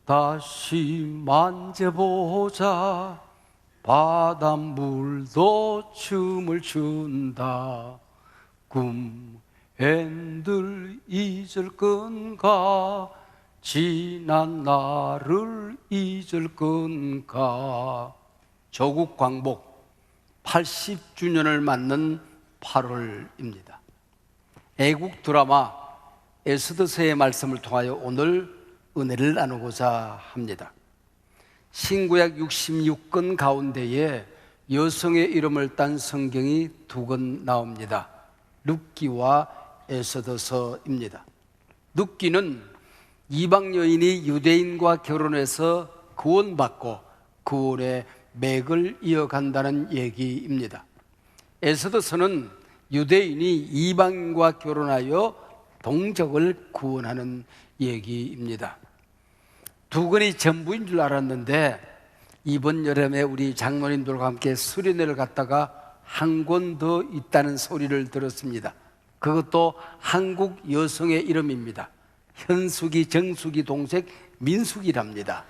다시 만져보자. 바닷물도 춤을 춘다. 꿈엔들 잊을 건가? 지난 날을 잊을 건가? 조국 광복 80주년을 맞는 8월입니다. 애국 드라마 에스더서의 말씀을 통하여 오늘 은혜를 나누고자 합니다. 신구약 66권 가운데에 여성의 이름을 딴 성경이 2권 나옵니다. 룻기와 에스더서입니다. 룻기는 이방 여인이 유대인과 결혼해서 구원받고 구원의 맥을 이어간다는 얘기입니다. 에스더서는 유대인이 이방인과 결혼하여 동족을 구원하는 얘기입니다. 2권이 전부인 줄 알았는데 이번 여름에 우리 장로님들과 함께 수련회를 갔다가 한 권 더 있다는 소리를 들었습니다. 그것도 한국 여성의 이름입니다. 현숙이, 정숙이 동생 민숙이랍니다.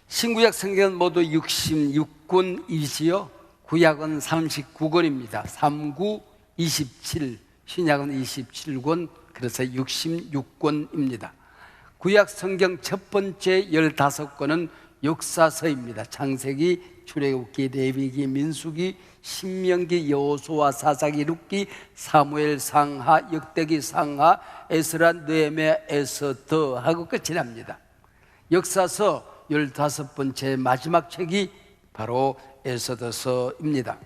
신구약 성경은 모두 66권이지요. 구약은 39권입니다. 39, 27, 신약은 27권, 그래서 66권입니다. 구약 성경 첫 번째 15권은 역사서입니다. 창세기, 출애굽기, 레위기, 민수기, 신명기, 여호수아, 사사기, 룻기, 사무엘, 상하, 역대기, 상하, 에스라, 느헤미야, 에스더 하고 끝이 납니다. 역사서 15번째 마지막 책이 바로 에스더서입니다.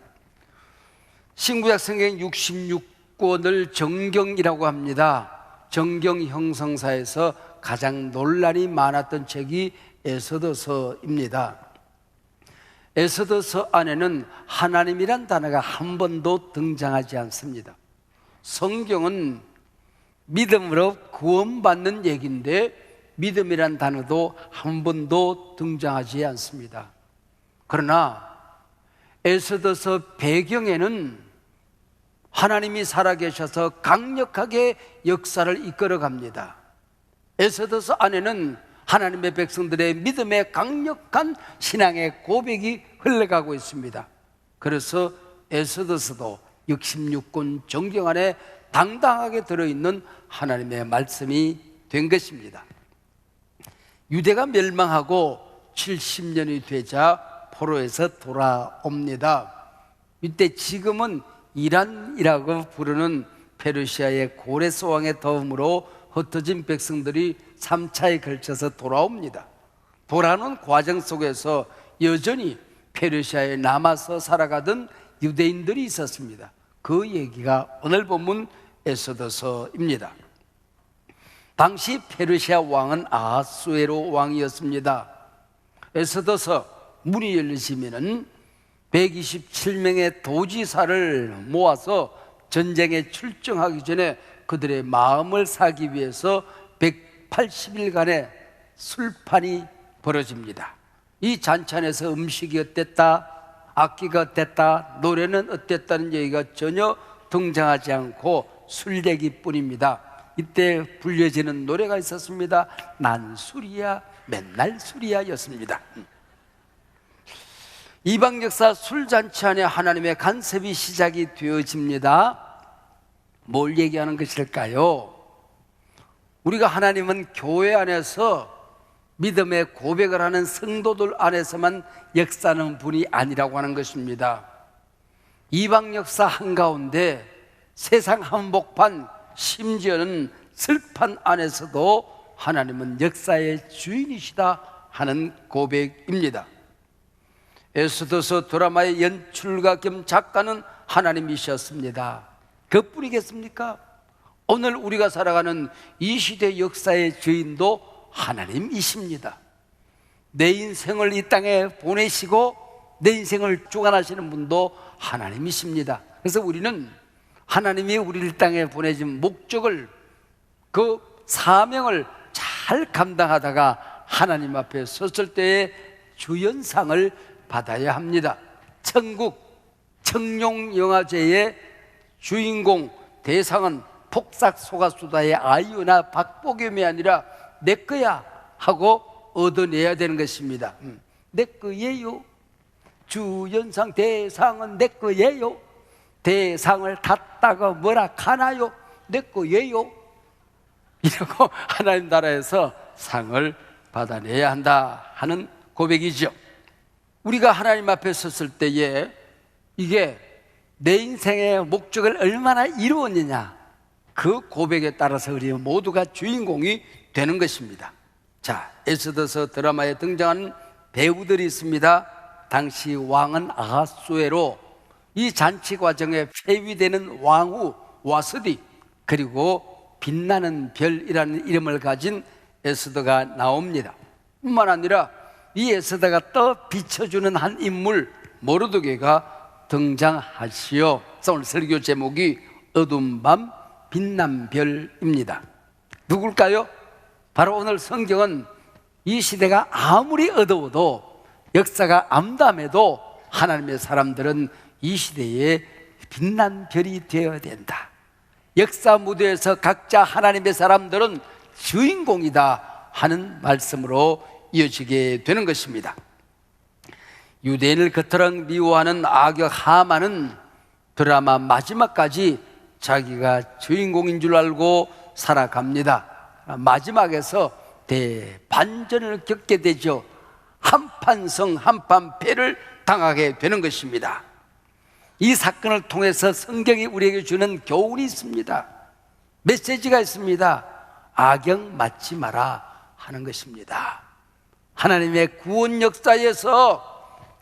신구약 성경 66권을 정경이라고 합니다. 정경 형성사에서 가장 논란이 많았던 책이 에스더서입니다. 에스더서 안에는 하나님이란 단어가 한 번도 등장하지 않습니다. 성경은 믿음으로 구원받는 얘기인데 믿음이란 단어도 한 번도 등장하지 않습니다. 그러나 에스더서 배경에는 하나님이 살아계셔서 강력하게 역사를 이끌어갑니다. 에스더서 안에는 하나님의 백성들의 믿음의 강력한 신앙의 고백이 흘러가고 있습니다. 그래서 에스더서도 66권 정경 안에 당당하게 들어있는 하나님의 말씀이 된 것입니다. 유대가 멸망하고 70년이 되자 포로에서 돌아옵니다. 이때 지금은 이란이라고 부르는 페르시아의 고레스 왕의 도움으로 흩어진 백성들이 3차에 걸쳐서 돌아옵니다. 돌아오는 과정 속에서 여전히 페르시아에 남아서 살아가던 유대인들이 있었습니다. 그 얘기가 오늘 본문 에스더서입니다. 당시 페르시아 왕은 아하수에로 왕이었습니다. 에스더서 문이 열리시면은 127명의 도지사를 모아서 전쟁에 출정하기 전에 그들의 마음을 사기 위해서 180일간의 술판이 벌어집니다. 이 잔치안에서 음식이 어땠다, 악기가 어땠다, 노래는 어땠다는 얘기가 전혀 등장하지 않고 술 얘기뿐입니다. 이때 불려지는 노래가 있었습니다. 난 술이야, 맨날 술이야 였습니다. 이방 역사 술잔치 안에 하나님의 간섭이 시작이 되어집니다. 뭘 얘기하는 것일까요? 우리가 하나님은 교회 안에서 믿음의 고백을 하는 성도들 안에서만 역사하는 분이 아니라고 하는 것입니다. 이방 역사 한가운데 세상 한복판, 심지어는 슬판 안에서도 하나님은 역사의 주인이시다 하는 고백입니다. 에스더서 드라마의 연출가 겸 작가는 하나님이셨습니다. 그뿐이겠습니까? 오늘 우리가 살아가는 이 시대 역사의 주인도 하나님이십니다. 내 인생을 이 땅에 보내시고 내 인생을 주관하시는 분도 하나님이십니다. 그래서 우리는 하나님이 우리를 땅에 보내준 목적을, 그 사명을 잘 감당하다가 하나님 앞에 섰을 때의 주연상을 받아야 합니다. 천국 청룡영화제의 주인공 대상은 폭삭 속았수다의 아이유나 박보겸이 아니라 내 거야 하고 얻어내야 되는 것입니다. 내 거예요. 주연상 대상은 내 거예요. 대상을 탔다가 뭐라 하나요? 내 거예요. 이러고 하나님 나라에서 상을 받아내야 한다 하는 고백이죠. 우리가 하나님 앞에 섰을 때에 이게 내 인생의 목적을 얼마나 이루었느냐, 그 고백에 따라서 우리 모두가 주인공이 되는 것입니다. 자, 에스더서 드라마에 등장하는 배우들이 있습니다. 당시 왕은 아하수에로, 이 잔치 과정에 폐위되는 왕후 와스디, 그리고 빛나는 별이라는 이름을 가진 에스더가 나옵니다. 뿐만 아니라 이 에스더가 떠 비춰주는 한 인물 모르드게가 등장하시오. 오늘 설교 제목이 어두운 밤 빛난 별입니다. 누굴까요? 바로 오늘 성경은 이 시대가 아무리 어두워도, 역사가 암담해도 하나님의 사람들은 이 시대에 빛난 별이 되어야 된다. 역사 무대에서 각자 하나님의 사람들은 주인공이다 하는 말씀으로 이어지게 되는 것입니다. 유대인을 그토록 미워하는 악역 하만은 드라마 마지막까지 자기가 주인공인 줄 알고 살아갑니다. 마지막에서 대반전을 겪게 되죠. 한판성 한판패를 당하게 되는 것입니다. 이 사건을 통해서 성경이 우리에게 주는 교훈이 있습니다. 메시지가 있습니다. 악역 맞지 마라 하는 것입니다. 하나님의 구원 역사에서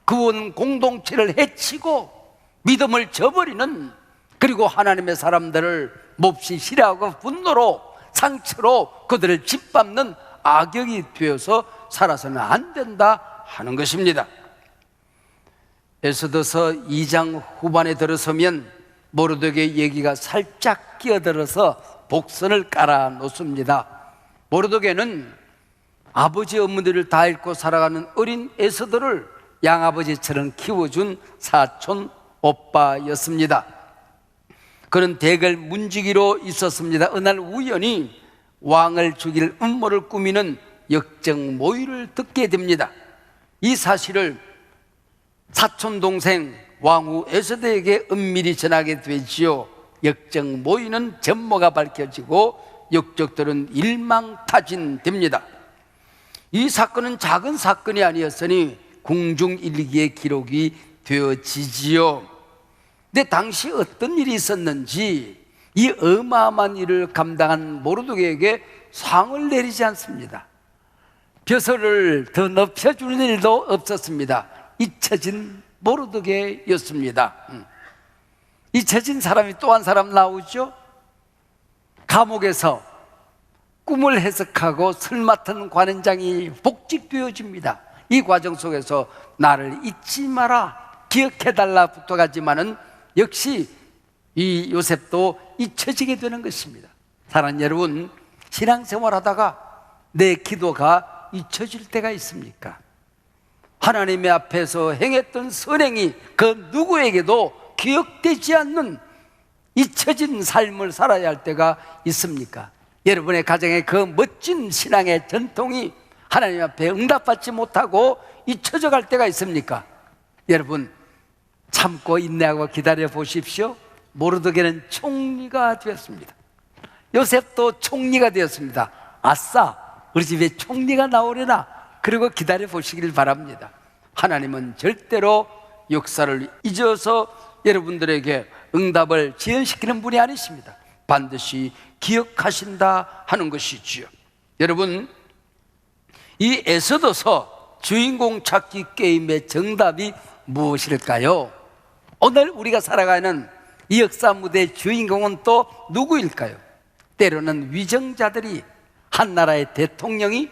구원 공동체를 해치고 믿음을 저버리는, 그리고 하나님의 사람들을 몹시 싫어하고 분노로 상처로 그들을 짓밟는 악역이 되어서 살아서는 안 된다 하는 것입니다. 에스더서 2장 후반에 들어서면 모르드게 얘기가 살짝 끼어들어서 복선을 깔아 놓습니다. 모르드게는 아버지 업무들을 다 잃고 살아가는 어린 에스더를 양아버지처럼 키워준 사촌 오빠였습니다. 그는 대궐 문지기로 있었습니다. 어느 날 우연히 왕을 죽일 음모를 꾸미는 역적 모의를 듣게 됩니다. 이 사실을 사촌 동생 왕후 에스더에게 은밀히 전하게 되지요. 역적 모의는 전모가 밝혀지고 역적들은 일망타진됩니다. 이 사건은 작은 사건이 아니었으니 궁중일기의 기록이 되어지지요. 근데 당시 어떤 일이 있었는지 이 어마어마한 일을 감당한 모르드게에게 상을 내리지 않습니다. 벼슬을 더 높여주는 일도 없었습니다. 잊혀진 모르드게였습니다. 잊혀진 사람이 또 한 사람 나오죠. 감옥에서 꿈을 해석하고 술 맡은 관원장이 복직되어집니다. 이 과정 속에서 나를 잊지 마라, 기억해달라 부탁하지만은 역시 이 요셉도 잊혀지게 되는 것입니다. 사랑하는 여러분, 신앙생활 하다가 내 기도가 잊혀질 때가 있습니까? 하나님의 앞에서 행했던 선행이 그 누구에게도 기억되지 않는 잊혀진 삶을 살아야 할 때가 있습니까? 여러분의 가정에 그 멋진 신앙의 전통이 하나님 앞에 응답받지 못하고 잊혀져 갈 때가 있습니까? 여러분, 참고 인내하고 기다려 보십시오. 모르드게는 총리가 되었습니다. 요셉도 총리가 되었습니다. 아싸, 우리 집에 총리가 나오려나? 그리고 기다려 보시길 바랍니다. 하나님은 절대로 역사를 잊어서 여러분들에게 응답을 지연시키는 분이 아니십니다. 반드시 기억하신다 하는 것이지요. 여러분, 이 에스더서 주인공 찾기 게임의 정답이 무엇일까요? 오늘 우리가 살아가는 이 역사 무대의 주인공은 또 누구일까요? 때로는 위정자들이, 한 나라의 대통령이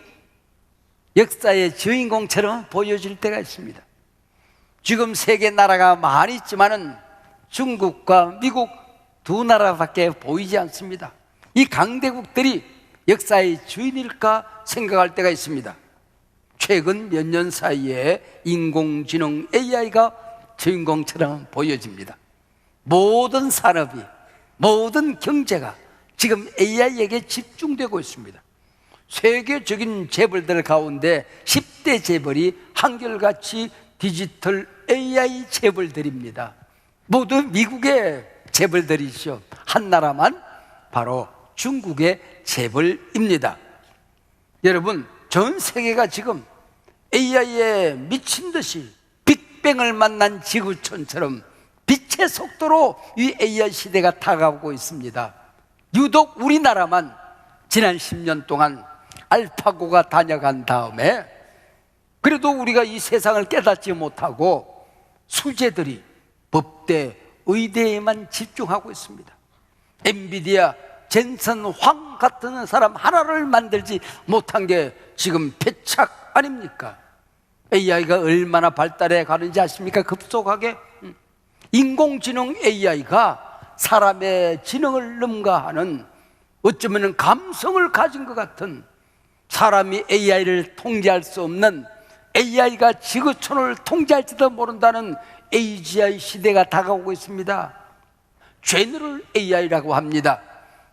역사의 주인공처럼 보여질 때가 있습니다. 지금 세계 나라가 많이 있지만은 중국과 미국 두 나라밖에 보이지 않습니다. 이 강대국들이 역사의 주인일까 생각할 때가 있습니다. 최근 몇 년 사이에 인공지능 AI가 주인공처럼 보여집니다. 모든 산업이, 모든 경제가 지금 AI에게 집중되고 있습니다. 세계적인 재벌들 가운데 10대 재벌이 한결같이 디지털 AI 재벌들입니다. 모두 미국의 재벌들이죠. 한 나라만 바로 중국의 재벌입니다. 여러분, 전 세계가 지금 AI에 미친 듯이 빅뱅을 만난 지구촌처럼 빛의 속도로 이 AI 시대가 다가오고 있습니다. 유독 우리나라만 지난 10년 동안 알파고가 다녀간 다음에 그래도 우리가 이 세상을 깨닫지 못하고 수재들이 법대, 의대에만 집중하고 있습니다. 엔비디아, 젠슨 황 같은 사람 하나를 만들지 못한 게 지금 패착 아닙니까? AI가 얼마나 발달해 가는지 아십니까? 급속하게. 인공지능 AI가 사람의 지능을 능가하는, 어쩌면 감성을 가진 것 같은, 사람이 AI를 통제할 수 없는, AI가 지구촌을 통제할지도 모른다는 AGI 시대가 다가오고 있습니다. 제너럴 AI라고 합니다.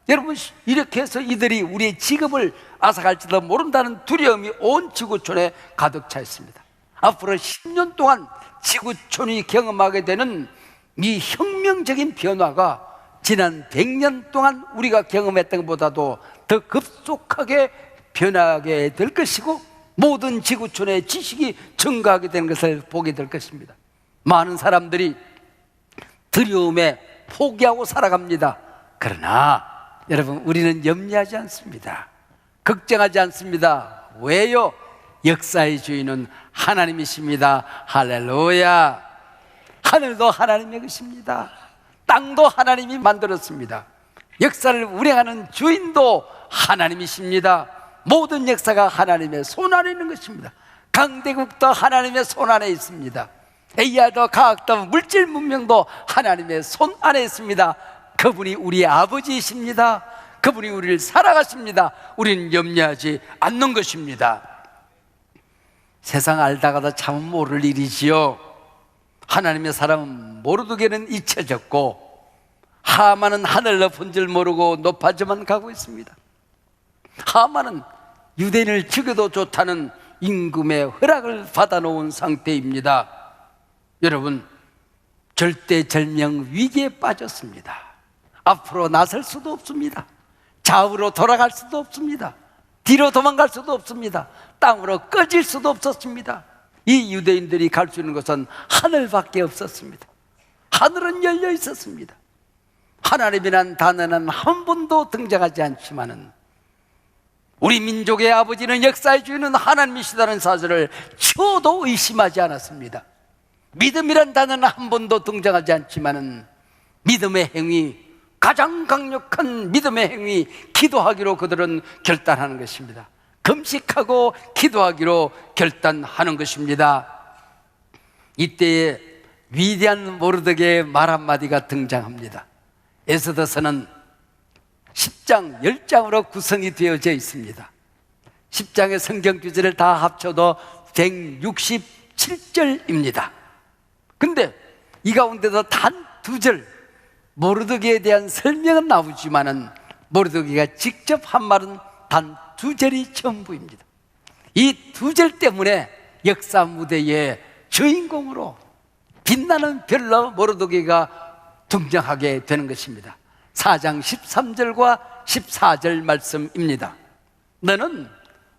여러분, 이렇게 해서 이들이 우리의 직업을 앗아갈지도 모른다는 두려움이 온 지구촌에 가득 차 있습니다. 앞으로 10년 동안 지구촌이 경험하게 되는 이 혁명적인 변화가 지난 100년 동안 우리가 경험했던 것보다도 더 급속하게 변하게 될 것이고, 모든 지구촌의 지식이 증가하게 되는 것을 보게 될 것입니다. 많은 사람들이 두려움에 포기하고 살아갑니다. 그러나 여러분, 우리는 염려하지 않습니다. 걱정하지 않습니다. 왜요? 역사의 주인은 하나님이십니다. 할렐루야. 하늘도 하나님의 것입니다. 땅도 하나님이 만들었습니다. 역사를 운행하는 주인도 하나님이십니다. 모든 역사가 하나님의 손 안에 있는 것입니다. 강대국도 하나님의 손 안에 있습니다. AI도 과학도 물질 문명도 하나님의 손 안에 있습니다. 그분이 우리의 아버지이십니다. 그분이 우리를 사랑하십니다. 우리는 염려하지 않는 것입니다. 세상 알다가도 참 모를 일이지요. 하나님의 사람은 모르드게는 잊혀졌고, 하만은 하늘 높은 줄 모르고 높아져만 가고 있습니다. 하만은 유대인을 죽여도 좋다는 임금의 허락을 받아놓은 상태입니다. 여러분, 절대절명 위기에 빠졌습니다. 앞으로 나설 수도 없습니다. 좌우로 돌아갈 수도 없습니다. 뒤로 도망갈 수도 없습니다. 땅으로 꺼질 수도 없었습니다. 이 유대인들이 갈 수 있는 것은 하늘밖에 없었습니다. 하늘은 열려 있었습니다. 하나님이란 단어는 한 번도 등장하지 않지만은 우리 민족의 아버지는, 역사의 주인은 하나님이시다는 사실을 초도 의심하지 않았습니다. 믿음이란 단어는 한 번도 등장하지 않지만은 믿음의 행위, 가장 강력한 믿음의 행위, 기도하기로 그들은 결단하는 것입니다. 금식하고 기도하기로 결단하는 것입니다. 이때에 위대한 모르드게의 말 한마디가 등장합니다. 에스더서는 10장, 10장으로 구성이 되어져 있습니다. 10장의 성경 구절을 다 합쳐도 167절입니다. 근데 이 가운데도 단 2절 모르드게에 대한 설명은 나오지만은 모르드게가 직접 한 말은 단 2절이 전부입니다. 이 2절 때문에 역사 무대의 주인공으로 빛나는 별로 모르드게가 등장하게 되는 것입니다. 4장 13절과 14절 말씀입니다. 너는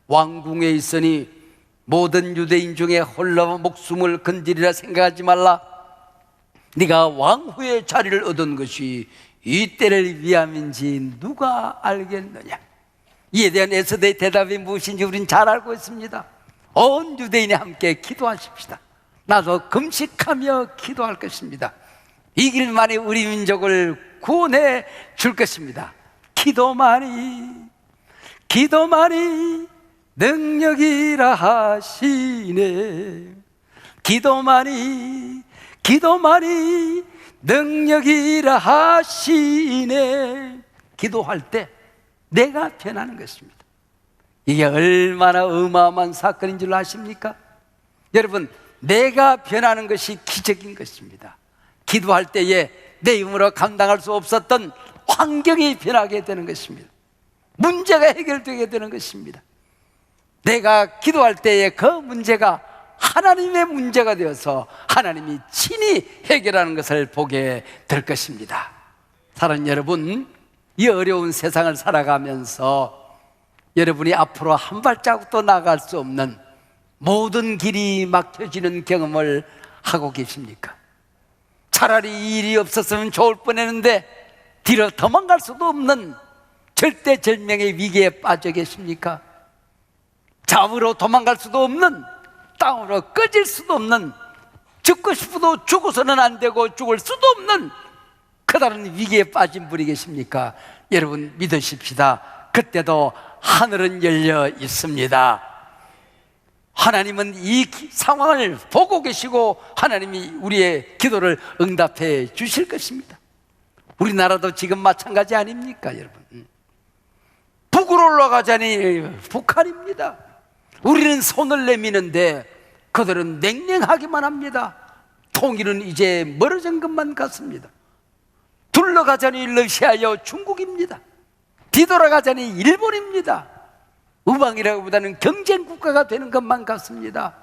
왕궁에 있으니 모든 유대인 중에 홀로 목숨을 건지리라 생각하지 말라. 네가 왕후의 자리를 얻은 것이 이 때를 위함인지 누가 알겠느냐. 이에 대한 에스더의 대답이 무엇인지 우린 잘 알고 있습니다. 온 유대인이 함께 기도하십시다. 나도 금식하며 기도할 것입니다. 이 길만이 우리 민족을 구원해 줄 것입니다. 기도만이 능력이라 하시네. 기도만이 능력이라 하시네. 기도할 때 내가 변하는 것입니다. 이게 얼마나 어마어마한 사건인 줄 아십니까? 여러분, 내가 변하는 것이 기적인 것입니다. 기도할 때에 내 힘으로 감당할 수 없었던 환경이 변하게 되는 것입니다. 문제가 해결되게 되는 것입니다. 내가 기도할 때에 그 문제가 하나님의 문제가 되어서 하나님이 친히 해결하는 것을 보게 될 것입니다. 사랑하는 여러분, 이 어려운 세상을 살아가면서 여러분이 앞으로 한 발자국도 나갈 수 없는 모든 길이 막혀지는 경험을 하고 계십니까? 차라리 이 일이 없었으면 좋을 뻔했는데 뒤로 도망갈 수도 없는 절대절명의 위기에 빠져 계십니까? 잡으로 도망갈 수도 없는, 땅으로 꺼질 수도 없는, 죽고 싶어도 죽어서는 안 되고 죽을 수도 없는 커다란 위기에 빠진 분이 계십니까? 여러분 믿으십시다. 그때도 하늘은 열려 있습니다. 하나님은 이 상황을 보고 계시고 하나님이 우리의 기도를 응답해 주실 것입니다. 우리나라도 지금 마찬가지 아닙니까, 여러분? 북으로 올라가자니 북한입니다. 우리는 손을 내미는데 그들은 냉랭하기만 합니다. 통일은 이제 멀어진 것만 같습니다. 둘러가자니 러시아여 중국입니다. 뒤돌아가자니 일본입니다. 우방이라기보다는 경쟁 국가가 되는 것만 같습니다.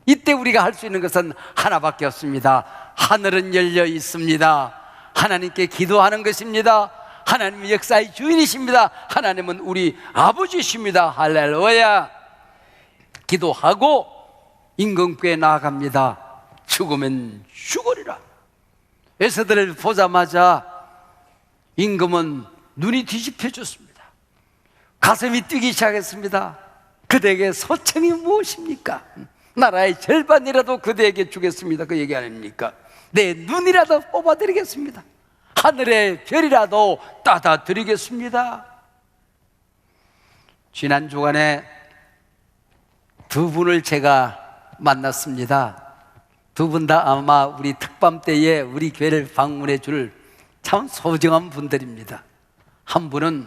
이때 우리가 할 수 있는 것은 하나밖에 없습니다. 하늘은 열려 있습니다. 하나님께 기도하는 것입니다. 하나님은 역사의 주인이십니다. 하나님은 우리 아버지십니다. 할렐루야. 기도하고 임금께 나아갑니다. 죽으면 죽으리라. 에서들을 보자마자 임금은 눈이 뒤집혀졌습니다. 가슴이 뛰기 시작했습니다. 그대에게 소청이 무엇입니까? 나라의 절반이라도 그대에게 주겠습니다. 그 얘기 아닙니까? 내 눈이라도 뽑아드리겠습니다. 하늘의 별이라도 따다 드리겠습니다. 지난 주간에 두 분을 제가 만났습니다. 두 분 다 아마 우리 특밤 때에 우리 교회를 방문해 줄 참 소중한 분들입니다. 한 분은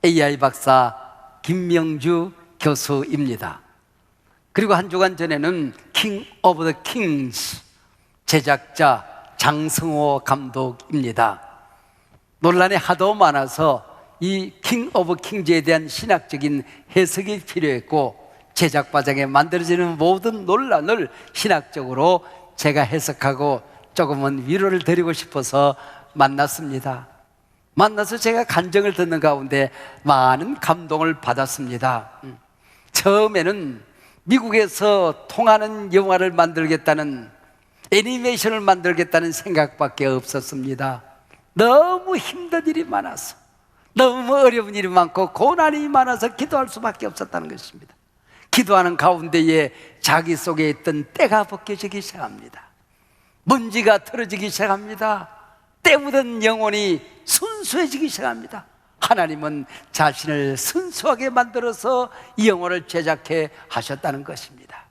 AI 박사 김명주 교수입니다. 그리고 한 주간 전에는 킹 오브 더 킹스 제작자 장승호 감독입니다. 논란이 하도 많아서 이 킹 오브 킹즈에 대한 신학적인 해석이 필요했고 제작 과정에 만들어지는 모든 논란을 신학적으로 제가 해석하고 조금은 위로를 드리고 싶어서 만났습니다. 만나서 제가 간증을 듣는 가운데 많은 감동을 받았습니다. 처음에는 미국에서 통하는 영화를 만들겠다는, 애니메이션을 만들겠다는 생각밖에 없었습니다. 너무 힘든 일이 많아서, 너무 어려운 일이 많고 고난이 많아서 기도할 수밖에 없었다는 것입니다. 기도하는 가운데에 자기 속에 있던 때가 벗겨지기 시작합니다. 먼지가 털어지기 시작합니다. 때 묻은 영혼이 순수해지기 시작합니다. 하나님은 자신을 순수하게 만들어서 이 영혼을 제작해 하셨다는 것입니다.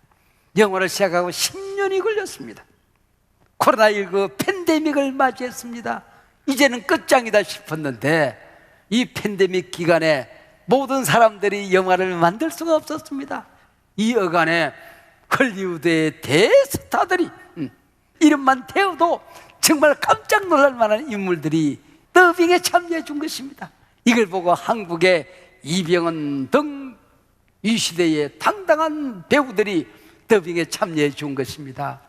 영혼을 시작하고 10년이 걸렸습니다. 코로나19 팬데믹을 맞이했습니다. 이제는 끝장이다 싶었는데 이 팬데믹 기간에 모든 사람들이 영화를 만들 수가 없었습니다. 이 여간에 헐리우드의 대스타들이 이름만 태워도 정말 깜짝 놀랄 만한 인물들이 더빙에 참여해 준 것입니다. 이걸 보고 한국의 이병헌 등 이 시대의 당당한 배우들이 더빙에 참여해 준 것입니다.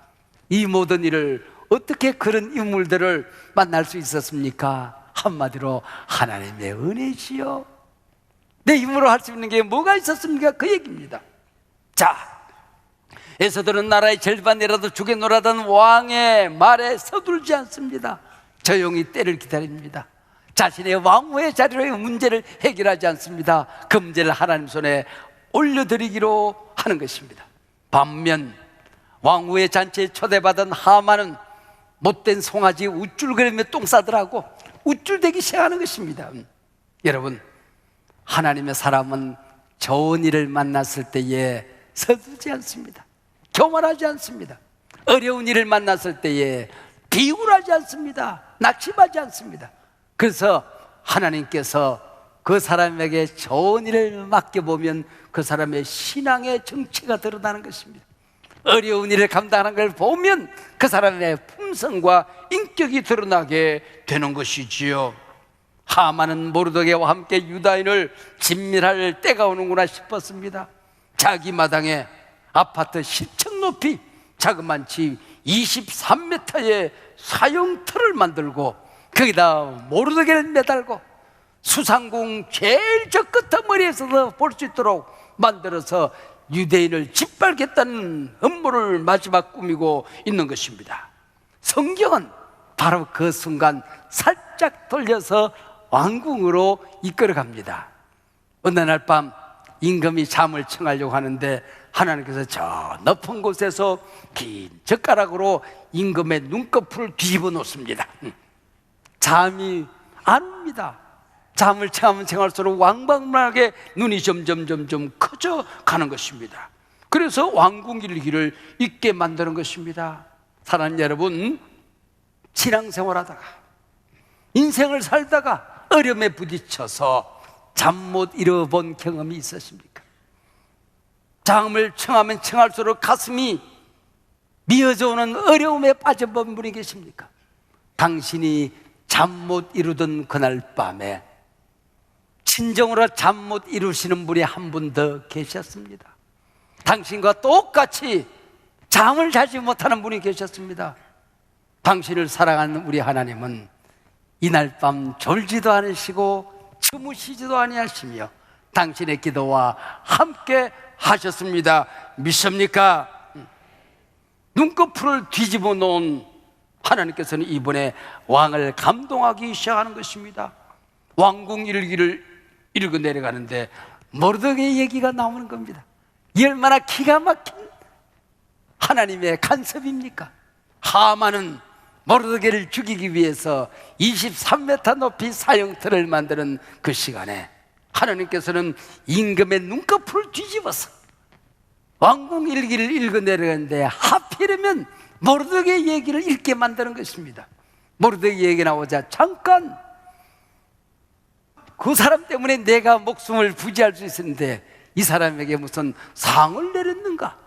이 모든 일을 어떻게 그런 인물들을 만날 수 있었습니까? 한마디로 하나님의 은혜지요. 내 힘으로 할 수 있는 게 뭐가 있었습니까? 그 얘기입니다. 자, 에서들은 나라의 절반이라도 죽여노라던 왕의 말에 서둘지 않습니다. 조용히 때를 기다립니다. 자신의 왕후의 자리로의 문제를 해결하지 않습니다. 그 문제를 하나님 손에 올려드리기로 하는 것입니다. 반면 왕후의 잔치에 초대받은 하만은 못된 송아지 우쭐거리며 똥 싸더라고 우쭐대기 시작하는 것입니다. 여러분, 하나님의 사람은 좋은 일을 만났을 때에 서두지 않습니다. 교만하지 않습니다. 어려운 일을 만났을 때에 비굴하지 않습니다. 낙심하지 않습니다. 그래서 하나님께서 그 사람에게 좋은 일을 맡겨보면 그 사람의 신앙의 정체가 드러나는 것입니다. 어려운 일을 감당하는 걸 보면 그 사람의 품성과 인격이 드러나게 되는 것이지요. 하만은 모르드게와 함께 유다인을 진멸할 때가 오는구나 싶었습니다. 자기 마당에 아파트 10층 높이 자그만치 23m의 사형틀을 만들고 거기다 모르드게를 매달고 수상궁 제일 저 끝머리에서도 볼 수 있도록 만들어서 유대인을 짓밟겠다는 음모를 마지막 꾸미고 있는 것입니다. 성경은 바로 그 순간 살짝 돌려서 왕궁으로 이끌어갑니다. 어느 날 밤 임금이 잠을 청하려고 하는데 하나님께서 저 높은 곳에서 긴 젓가락으로 임금의 눈꺼풀을 뒤집어 놓습니다. 잠이 안 옵니다. 잠을 청하면 청할수록 왕방문하게 눈이 점점 커져 가는 것입니다. 그래서 왕궁 일기를 읽게 만드는 것입니다. 사랑하는 여러분, 신앙생활하다가 인생을 살다가 어려움에 부딪혀서 잠 못 이뤄본 경험이 있으십니까? 잠을 청하면 청할수록 가슴이 미어져 오는 어려움에 빠져본 분이 계십니까? 당신이 잠 못 이루던 그날 밤에 진정으로 잠 못 이루시는 분이 한 분 더 계셨습니다. 당신과 똑같이 잠을 자지 못하는 분이 계셨습니다. 당신을 사랑하는 우리 하나님은 이날 밤 졸지도 않으시고 주무시지도 아니하시며 당신의 기도와 함께 하셨습니다. 믿습니까? 눈꺼풀을 뒤집어 놓은 하나님께서는 이번에 왕을 감동하기 시작하는 것입니다. 왕궁 일기를 읽어 내려가는데 모르드게의 얘기가 나오는 겁니다. 이 얼마나 기가 막힌 하나님의 간섭입니까? 하만은 모르드게를 죽이기 위해서 23m 높이 사형틀을 만드는 그 시간에 하나님께서는 임금의 눈꺼풀을 뒤집어서 왕궁 일기를 읽어 내려가는데 하필이면 모르드게 얘기를 읽게 만드는 것입니다. 모르드게 얘기 나오자 잠깐 그 사람 때문에 내가 목숨을 부지할 수 있었는데 이 사람에게 무슨 상을 내렸는가?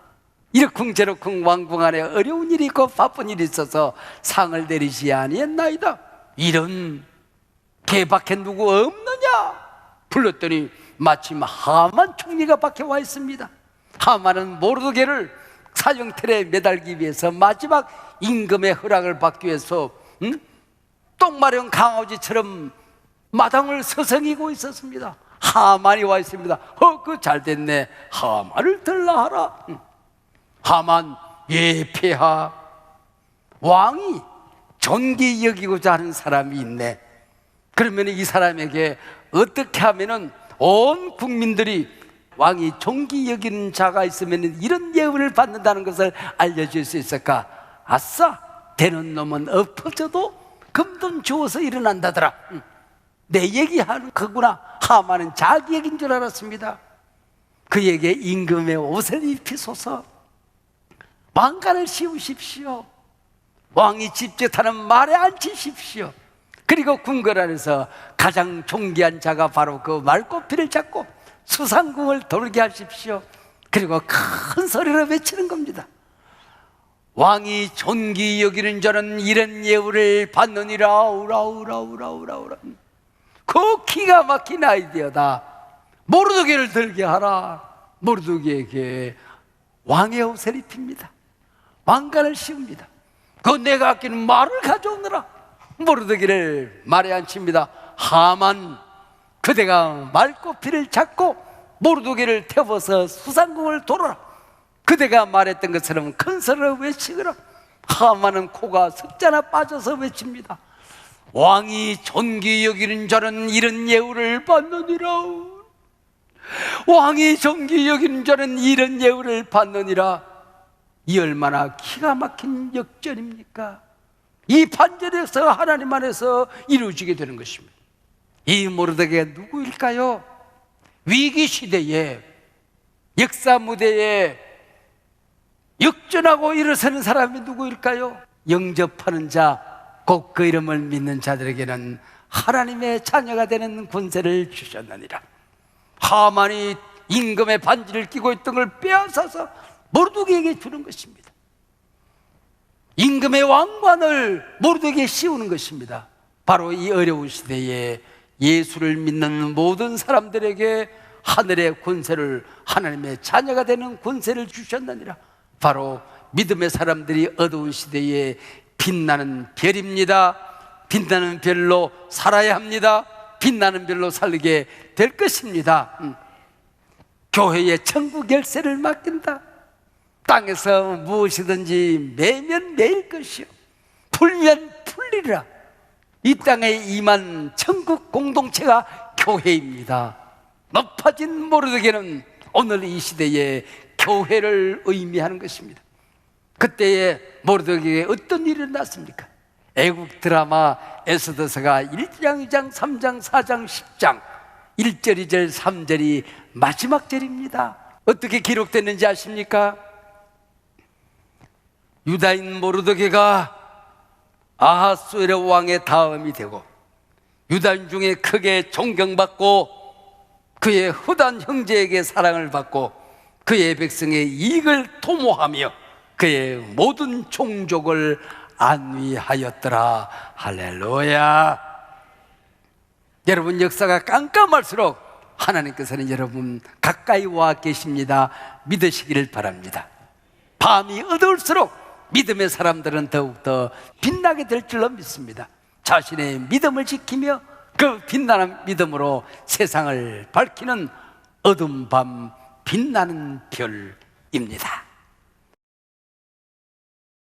이러쿵저러쿵 왕궁 안에 어려운 일이 있고 바쁜 일이 있어서 상을 내리지 아니했나이다. 이런 개밖에 누구 없느냐? 불렀더니 마침 하만 총리가 밖에 와 있습니다. 하만은 모르드게를 사형틀에 매달기 위해서 마지막 임금의 허락을 받기 위해서 똥마른 강아지처럼 마당을 서성이고 있었습니다. 하만이 와 있습니다. 그 잘됐네. 하만을 들라하라. 하만 예폐하. 왕이 존귀 여기고자 하는 사람이 있네. 그러면 이 사람에게 어떻게 하면은 온 국민들이 왕이 존귀 여기는 자가 있으면 이런 예우를 받는다는 것을 알려줄 수 있을까? 아싸, 되는 놈은 엎어져도 금돈 주어서 일어난다더라. 내 얘기하는 거구나. 하만은 자기 얘기인 줄 알았습니다. 그에게 임금의 옷을 입히소서, 왕관을 씌우십시오, 왕이 집짓하는 말에 앉히십시오. 그리고 궁궐 안에서 가장 존귀한 자가 바로 그 말꼬피를 잡고 수상궁을 돌게 하십시오. 그리고 큰 소리로 외치는 겁니다. 왕이 존귀 여기는 자는 이런 예우를 받느니라. 우라우라우라우라우라. 그 기가 막힌 아이디어다. 모르드게를 들게 하라. 모르드게에게 왕의 옷을 입힙니다. 왕관을 씌웁니다. 그 내가 아끼는 말을 가져오느라. 모르드게를 말에 앉힙니다. 하만, 그대가 말꼬피를 잡고 모르드게를 태워서 수상궁을 돌아라. 그대가 말했던 것처럼 큰 소리로 외치거라. 하만은 코가 석자나 빠져서 외칩니다. 왕이 존귀 여기는 자는 이런 예우를 받느니라. 왕이 존귀 여기는 자는 이런 예우를 받느니라. 이 얼마나 기가 막힌 역전입니까? 이 반절에서 하나님 안에서 이루어지게 되는 것입니다. 이 모르드게가 누구일까요? 위기 시대에 역사 무대에 역전하고 일어서는 사람이 누구일까요? 영접하는 자, 곧 그 이름을 믿는 자들에게는 하나님의 자녀가 되는 권세를 주셨느니라. 하만이 임금의 반지를 끼고 있던 걸 빼앗아서 모르드게에게 주는 것입니다. 임금의 왕관을 모르드게에 씌우는 것입니다. 바로 이 어려운 시대에 예수를 믿는 모든 사람들에게 하늘의 권세를, 하나님의 자녀가 되는 권세를 주셨느니라. 바로 믿음의 사람들이 어두운 시대에 빛나는 별입니다. 빛나는 별로 살아야 합니다. 빛나는 별로 살게 될 것입니다. 교회에 천국 열쇠를 맡긴다. 땅에서 무엇이든지 매면 매일 것이요 풀면 풀리라. 이 땅에 임한 천국 공동체가 교회입니다. 높아진 모르드게는 오늘 이 시대에 교회를 의미하는 것입니다. 그때에 모르드게에 어떤 일이 일어났습니까? 애국 드라마 에스더서가 1장, 2장, 3장, 4장, 10장 1절, 2절, 3절이 마지막 절입니다. 어떻게 기록됐는지 아십니까? 유다인 모르드게가 아하수에르 왕의 다음이 되고 유다인 중에 크게 존경받고 그의 후단 형제에게 사랑을 받고 그의 백성의 이익을 도모하며 그의 모든 종족을 안위하였더라. 할렐루야. 여러분, 역사가 깜깜할수록 하나님께서는 여러분 가까이 와 계십니다. 믿으시기를 바랍니다. 밤이 어두울수록 믿음의 사람들은 더욱더 빛나게 될 줄로 믿습니다. 자신의 믿음을 지키며 그 빛나는 믿음으로 세상을 밝히는 어두운 밤 빛나는 별입니다.